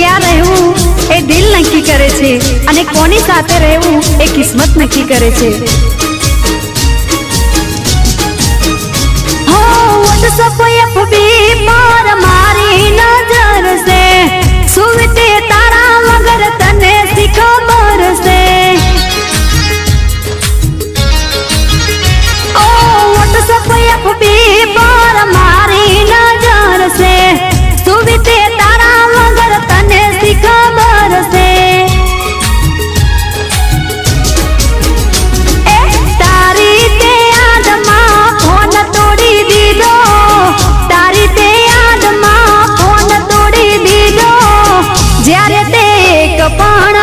ક્યાં રહેવું એ દિલ નક્કી કરે છે અને કોની સાથે રહેવું એ કિસ્મત નક્કી કરે છે। હો WhatsApp FB પર મારી નજર છે, સુવતે તારા વગર તને શી ખબર છે। ઓ WhatsApp FB પર મારી નજર છે, સુવતે તારા વગર તને શી ખબર છે। એ તારી તે યાદમાં ફોન તોડી દીધો, તારી તે યાદમાં ફોન તોડી દીધો, જ્યારે તે એક પણ